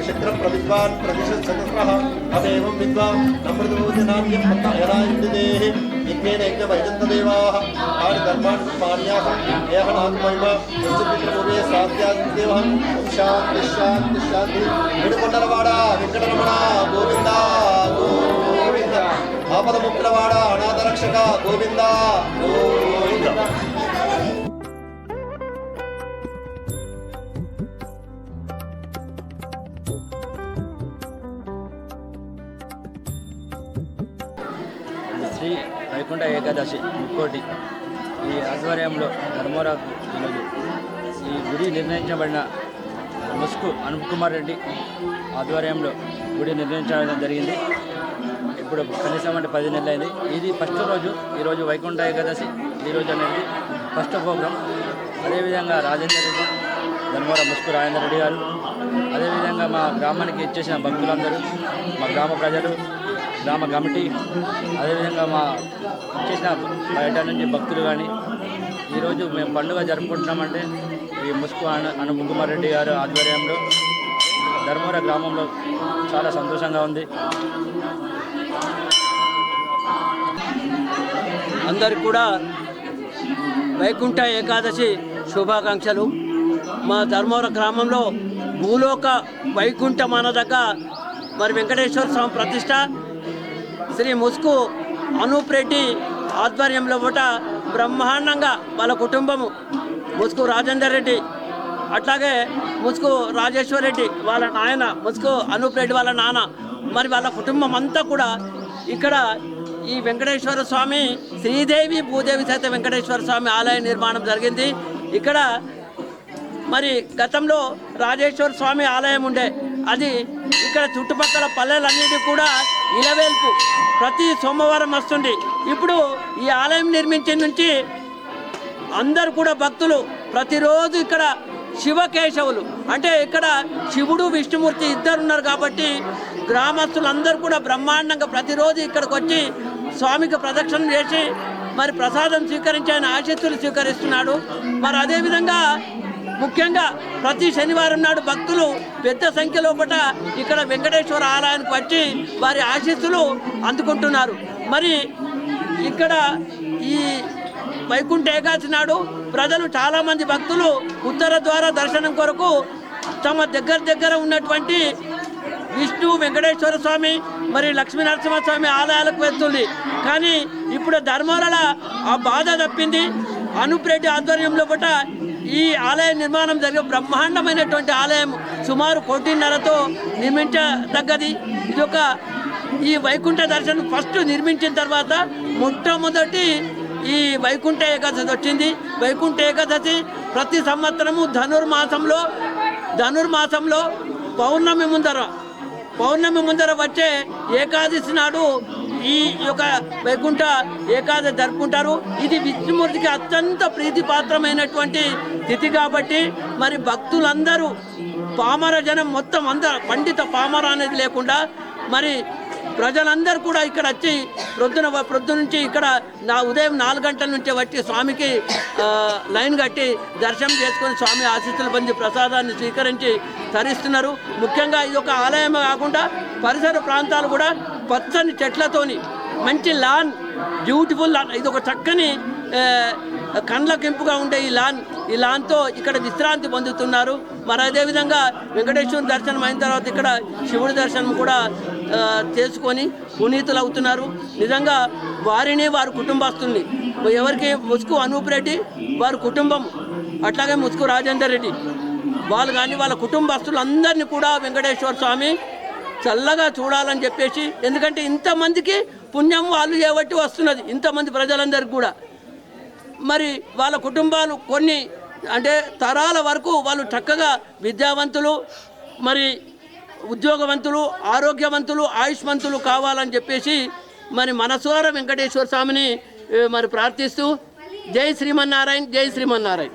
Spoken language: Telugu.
శక్ర ప్రవిద్వాన్ ప్రతిశతసహస్రః అదేవం విద్వాన్ నమృతభూతినామ్యం పత్తయరాయుండిదే యజ్ఞేన యజ్ఞ వైజంతదేవాః ఆడి ధర్మాన్ మాన్యాః ఏహనాత్మైవ యస్య సాధ్యాదిదేవః శాంతి శాంతి శాంతి ఏడుకొండలవాడ వెంకటరమణ గోవింద గోవింద ఆపద ముక్కులవాడ అనాథ రక్షక గోవింద గోవింద. శ్రీ వైకుంఠ ఏకాదశి ముక్కోటి ఈ ఆధ్వర్యంలో ధర్మవరం ఈరోజు ఈ గుడి నిర్ణయించబడిన ముస్కు అనూప్ కుమార్ రెడ్డి ఆధ్వర్యంలో గుడి నిర్ణయించడం జరిగింది. ఇప్పుడు కనీసం అంటే 10 నెలలు అయింది. ఇది ఫస్ట్ రోజు, ఈరోజు వైకుంఠ ఏకాదశి, ఈరోజు అనేది ఫస్ట్ ప్రోగ్రాం. అదేవిధంగా రాజేందర్ రెడ్డి, ధర్మవరం ముస్కు రాజేందర్ రెడ్డి గారు, అదేవిధంగా మా గ్రామానికి ఇచ్చేసిన భక్తులందరూ, మా గ్రామ ప్రజలు, గ్రామ కమిటీ, అదేవిధంగా మా ఇచ్చేసిన బయట నుంచి భక్తులు కానీ ఈరోజు మేము పండుగ జరుపుకుంటున్నామంటే ఈ ముస్కు అనూప్ కుమార్ రెడ్డి గారు ఆధ్వర్యంలో ధర్మవరం గ్రామంలో చాలా సంతోషంగా ఉంది. అందరికి కూడా వైకుంఠ ఏకాదశి శుభాకాంక్షలు. మా ధర్మవరం గ్రామంలో భూలోక వైకుంఠం అనదగ్గ మరి వెంకటేశ్వర స్వామి ప్రతిష్ట శ్రీ ముస్కు అనూప్ రెడ్డి ఆధ్వర్యంలో పూట బ్రహ్మాండంగా వాళ్ళ కుటుంబము ముస్కు రాజేందర్ రెడ్డి, అట్లాగే ముస్కు రాజేశ్వర్ రెడ్డి వాళ్ళ నాయన, ముస్కు అనూప్ రెడ్డి వాళ్ళ నాన్న, మరి వాళ్ళ కుటుంబం అంతా కూడా ఇక్కడ ఈ వెంకటేశ్వర స్వామి శ్రీదేవి భూదేవి సహిత వెంకటేశ్వర స్వామి ఆలయ నిర్మాణం జరిగింది. ఇక్కడ మరి గతంలో రాజేశ్వర స్వామి ఆలయం ఉండే, అది ఇక్కడ చుట్టుపక్కల పల్లెలన్నిటి కూడా ఇలవేల్పు ప్రతి సోమవారం వస్తుంది. ఇప్పుడు ఈ ఆలయం నిర్మించిన నుంచి అందరు కూడా భక్తులు ప్రతిరోజు ఇక్కడ శివకేశవులు అంటే ఇక్కడ శివుడు విష్ణుమూర్తి ఇద్దరు ఉన్నారు కాబట్టి గ్రామస్తులందరూ కూడా బ్రహ్మాండంగా ప్రతిరోజు ఇక్కడికి వచ్చి స్వామికి ప్రదక్షిణ చేసి మరి ప్రసాదం స్వీకరించి ఆయన ఆశీస్సులు స్వీకరిస్తున్నాడు. మరి అదేవిధంగా ముఖ్యంగా ప్రతి శనివారం నాడు భక్తులు పెద్ద సంఖ్యలో ఇక్కడ వెంకటేశ్వర ఆలయానికి వచ్చి వారి ఆశీస్సులు అందుకుంటున్నారు. మరి ఇక్కడ ఈ వైకుంఠ ఏకాదశి నాడు ప్రజలు చాలామంది భక్తులు ఉత్తర ద్వార దర్శనం కొరకు తమ దగ్గర ఉన్నటువంటి విష్ణు వెంకటేశ్వర స్వామి మరి లక్ష్మీనరసింహస్వామి ఆలయాలకు వెళ్తుంది. కానీ ఇప్పుడు ధర్మవరంలో ఆ బాధ తప్పింది. అనూప్ రెడ్డి ఆధ్వర్యంలో ఈ ఆలయ నిర్మాణం జరిగే బ్రహ్మాండమైనటువంటి ఆలయం సుమారు 1.5 కోటితో నిర్మించదగ్గది. ఇది ఒక ఈ వైకుంఠ దర్శనం ఫస్ట్ నిర్మించిన తర్వాత మొట్టమొదటి ఈ వైకుంఠ ఏకాదశి వచ్చింది. వైకుంఠ ఏకాదశి ప్రతి సంవత్సరము ధనుర్మాసంలో పౌర్ణమి ముందర వచ్చే ఏకాదశి నాడు ఈ యొక్క వైకుంఠ ఏకాదశి జరుపుకుంటారు. ఇది విష్ణుమూర్తికి అత్యంత ప్రీతిపాత్రమైనటువంటి తిథి కాబట్టి మరి భక్తులందరూ పామర జనం మొత్తం అందరూ పండిత పామర అనేది లేకుండా మరి ప్రజలందరూ కూడా ఇక్కడ వచ్చి ప్రొద్దు నుంచి ఇక్కడ ఉదయం 4 గంటల నుంచే వచ్చి స్వామికి లైన్ కట్టి దర్శనం చేసుకొని స్వామి ఆశీస్సులు పొంది ప్రసాదాన్ని స్వీకరించి తరిస్తున్నారు. ముఖ్యంగా ఇది ఒక ఆలయమే కాకుండా పరిసర ప్రాంతాలు కూడా పచ్చని చెట్లతోని మంచి లాన్, బ్యూటిఫుల్ లాన్, ఇది ఒక చక్కని కండ్లకింపుగా ఉండే ఈ లాన్తో ఇక్కడ విశ్రాంతి పొందుతున్నారు. మరి అదేవిధంగా వెంకటేశ్వరుని దర్శనం అయిన తర్వాత ఇక్కడ శివుడి దర్శనం కూడా చేసుకొని పునీతులు అవుతున్నారు. నిజంగా వారిని వారి కుటుంబస్తుల్ని ఎవరికి ముస్కు అనూప్ రెడ్డి వారి కుటుంబం, అట్లాగే ముస్కు రాజేందర్ రెడ్డి వాళ్ళు కానీ వాళ్ళ కుటుంబస్తులందరినీ కూడా వెంకటేశ్వర స్వామి చల్లగా చూడాలని చెప్పేసి, ఎందుకంటే ఇంతమందికి పుణ్యం వాళ్ళు చేయబట్టి వస్తున్నది ఇంతమంది ప్రజలందరికీ కూడా. మరి వాళ్ళ కుటుంబాలు కొన్ని అంటే తరాల వరకు వాళ్ళు చక్కగా విద్యావంతులు, మరి ఉద్యోగవంతులు, ఆరోగ్యవంతులు, ఆయుష్మంతులు కావాలని చెప్పేసి మరి మనసారా వెంకటేశ్వర స్వామిని మరి ప్రార్థిస్తూ జై శ్రీమన్నారాయణ, జై శ్రీమన్నారాయణ.